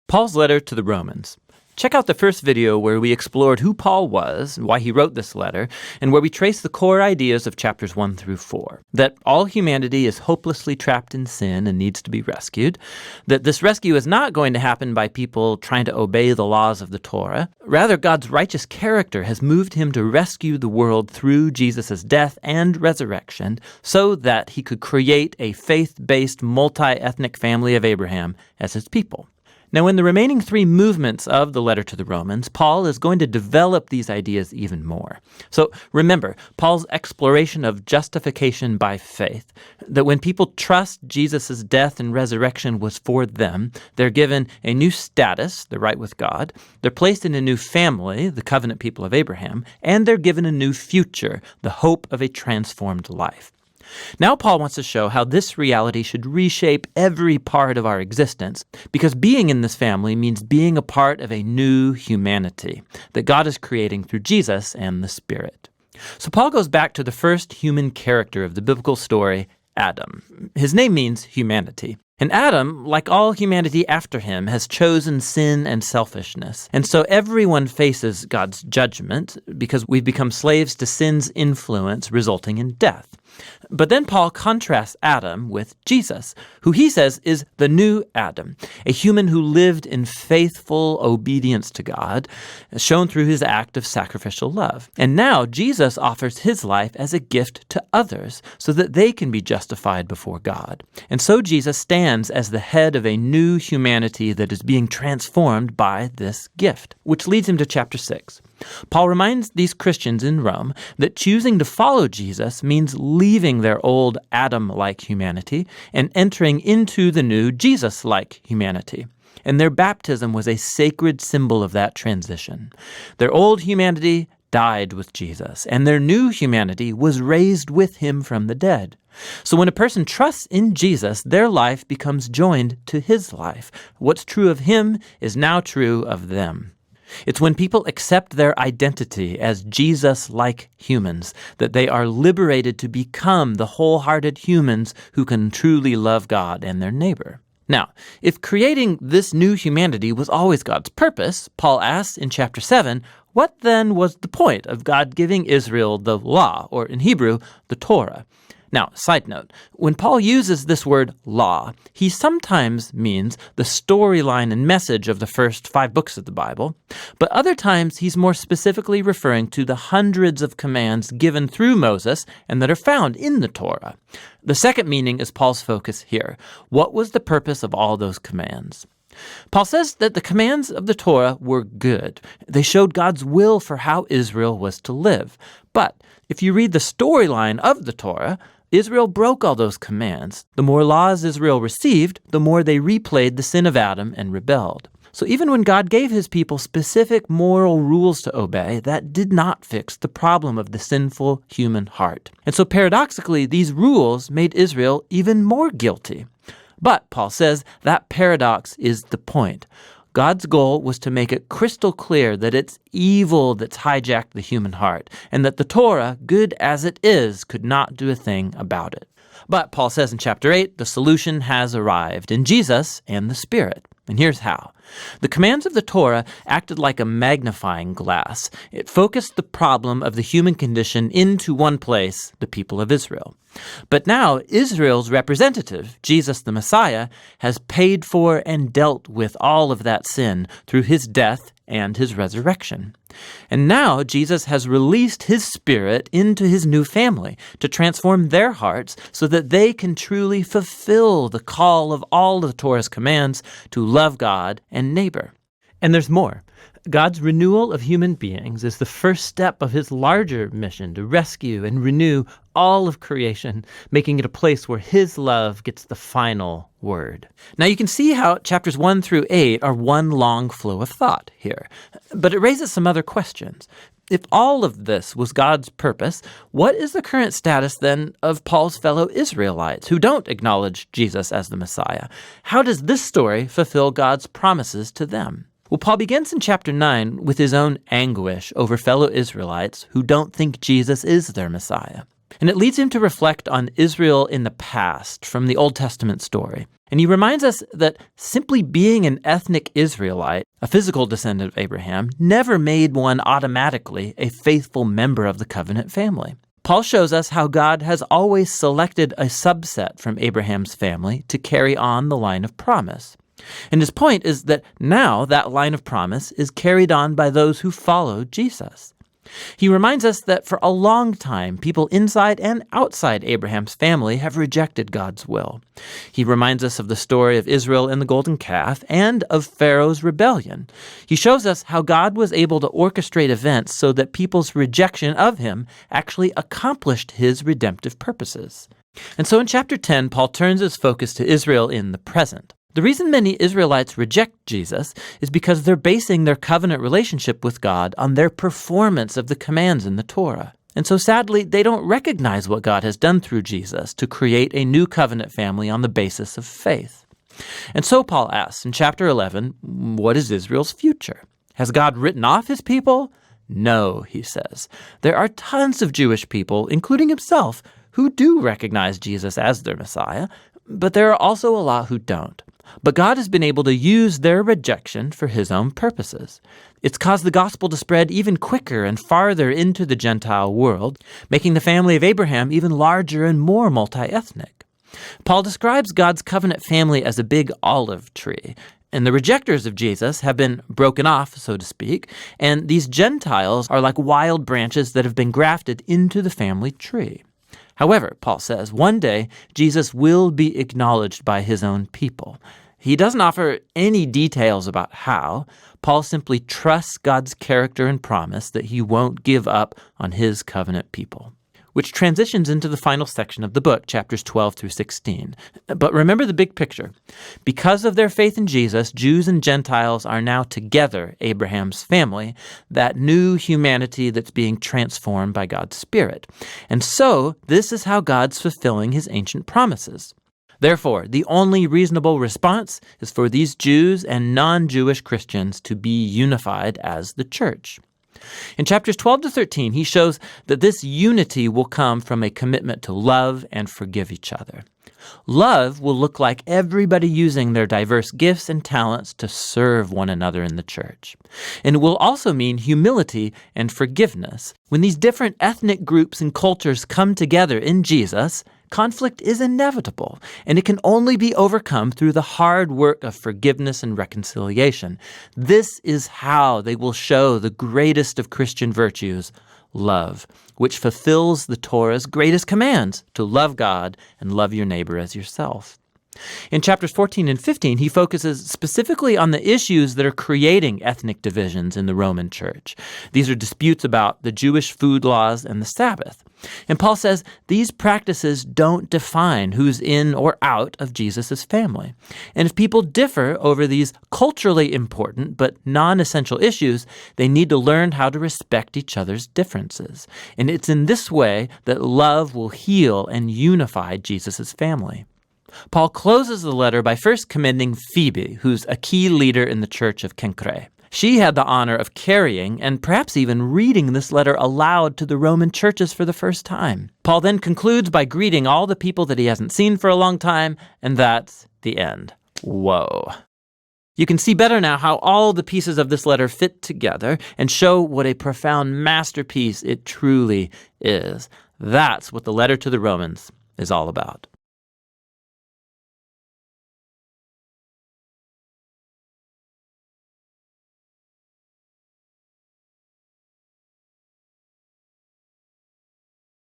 Paul's letter to the Romans. Check out the first video where we explored who Paul was, why he wrote this letter, and where we trace the core ideas of chapters 1 through 4. That all humanity is hopelessly trapped in sin and needs to be rescued. That this rescue is not going to happen by people trying to obey the laws of the Torah. Rather, God's righteous character has moved him to rescue the world through Jesus' death and resurrection so that he could create a faith-based multi-ethnic family of Abraham as his people. Now, in the remaining 3 movements of the letter to the Romans, Paul is going to develop these ideas even more. So remember, Paul's exploration of justification by faith, that when people trust Jesus' death and resurrection was for them, they're given a new status, they're right with God, they're placed in a new family, the covenant people of Abraham, and they're given a new future, the hope of a transformed life. Now Paul wants to show how this reality should reshape every part of our existence, because being in this family means being a part of a new humanity that God is creating through Jesus and the Spirit. So Paul goes back to the first human character of the biblical story, Adam. His name means humanity. And Adam, like all humanity after him, has chosen sin and selfishness. And so everyone faces God's judgment because we've become slaves to sin's influence, resulting in death. But then Paul contrasts Adam with Jesus, who he says is the new Adam, a human who lived in faithful obedience to God, shown through his act of sacrificial love. And now Jesus offers his life as a gift to others so that they can be justified before God. And so Jesus stands as the head of a new humanity that is being transformed by this gift, which leads him to chapter 6. Paul reminds these Christians in Rome that choosing to follow Jesus means leaving their old Adam-like humanity and entering into the new Jesus-like humanity. And their baptism was a sacred symbol of that transition. Their old humanity died with Jesus, and their new humanity was raised with him from the dead. So when a person trusts in Jesus, their life becomes joined to his life. What's true of him is now true of them. It's when people accept their identity as Jesus-like humans that they are liberated to become the wholehearted humans who can truly love God and their neighbor. Now, if creating this new humanity was always God's purpose, Paul asks in chapter 7, what then was the point of God giving Israel the law, or in Hebrew, the Torah? Now, side note, when Paul uses this word law, he sometimes means the storyline and message of the first 5 books of the Bible, but other times he's more specifically referring to the hundreds of commands given through Moses and that are found in the Torah. The second meaning is Paul's focus here. What was the purpose of all those commands? Paul says that the commands of the Torah were good. They showed God's will for how Israel was to live. But if you read the storyline of the Torah, Israel broke all those commands. The more laws Israel received, the more they replayed the sin of Adam and rebelled. So even when God gave his people specific moral rules to obey, that did not fix the problem of the sinful human heart. And so paradoxically, these rules made Israel even more guilty. But Paul says that paradox is the point. God's goal was to make it crystal clear that it's evil that's hijacked the human heart, and that the Torah, good as it is, could not do a thing about it. But Paul says in chapter 8, the solution has arrived in Jesus and the Spirit. And here's how. The commands of the Torah acted like a magnifying glass. It focused the problem of the human condition into one place, the people of Israel. But now Israel's representative, Jesus the Messiah, has paid for and dealt with all of that sin through his death and his resurrection. And now Jesus has released his Spirit into his new family to transform their hearts so that they can truly fulfill the call of all of the Torah's commands to love God and neighbor. And there's more. God's renewal of human beings is the first step of his larger mission to rescue and renew all of creation, making it a place where his love gets the final word. Now you can see how chapters 1 through 8 are one long flow of thought here, but it raises some other questions. If all of this was God's purpose, what is the current status then of Paul's fellow Israelites who don't acknowledge Jesus as the Messiah? How does this story fulfill God's promises to them? Well, Paul begins in chapter 9 with his own anguish over fellow Israelites who don't think Jesus is their Messiah. And it leads him to reflect on Israel in the past from the Old Testament story. And he reminds us that simply being an ethnic Israelite, a physical descendant of Abraham, never made one automatically a faithful member of the covenant family. Paul shows us how God has always selected a subset from Abraham's family to carry on the line of promise. And his point is that now that line of promise is carried on by those who follow Jesus. He reminds us that for a long time, people inside and outside Abraham's family have rejected God's will. He reminds us of the story of Israel and the golden calf and of Pharaoh's rebellion. He shows us how God was able to orchestrate events so that people's rejection of him actually accomplished his redemptive purposes. And so in chapter 10, Paul turns his focus to Israel in the present. The reason many Israelites reject Jesus is because they're basing their covenant relationship with God on their performance of the commands in the Torah. And so sadly, they don't recognize what God has done through Jesus to create a new covenant family on the basis of faith. And so Paul asks in chapter 11, what is Israel's future? Has God written off his people? No, he says. There are tons of Jewish people, including himself, who do recognize Jesus as their Messiah, but there are also a lot who don't. But God has been able to use their rejection for his own purposes. It's caused the gospel to spread even quicker and farther into the Gentile world, making the family of Abraham even larger and more multi-ethnic. Paul describes God's covenant family as a big olive tree, and the rejectors of Jesus have been broken off, so to speak, and these Gentiles are like wild branches that have been grafted into the family tree. However, Paul says, one day Jesus will be acknowledged by his own people. He doesn't offer any details about how. Paul simply trusts God's character and promise that he won't give up on his covenant people. Which transitions into the final section of the book, chapters 12 through 16. But remember the big picture. Because of their faith in Jesus, Jews and Gentiles are now together Abraham's family, that new humanity that's being transformed by God's Spirit. And so, this is how God's fulfilling his ancient promises. Therefore, the only reasonable response is for these Jews and non-Jewish Christians to be unified as the church. In chapters 12 to 13, he shows that this unity will come from a commitment to love and forgive each other. Love will look like everybody using their diverse gifts and talents to serve one another in the church. And it will also mean humility and forgiveness. When these different ethnic groups and cultures come together in Jesus, conflict is inevitable, and it can only be overcome through the hard work of forgiveness and reconciliation. This is how they will show the greatest of Christian virtues, love, which fulfills the Torah's greatest commands to love God and love your neighbor as yourself. In chapters 14 and 15, he focuses specifically on the issues that are creating ethnic divisions in the Roman church. These are disputes about the Jewish food laws and the Sabbath. And Paul says these practices don't define who's in or out of Jesus' family. And if people differ over these culturally important but non-essential issues, they need to learn how to respect each other's differences. And it's in this way that love will heal and unify Jesus' family. Paul closes the letter by first commending Phoebe, who's a key leader in the church of Cenchreae. She had the honor of carrying and perhaps even reading this letter aloud to the Roman churches for the first time. Paul then concludes by greeting all the people that he hasn't seen for a long time, and that's the end. Whoa. You can see better now how all the pieces of this letter fit together and show what a profound masterpiece it truly is. That's what the letter to the Romans is all about.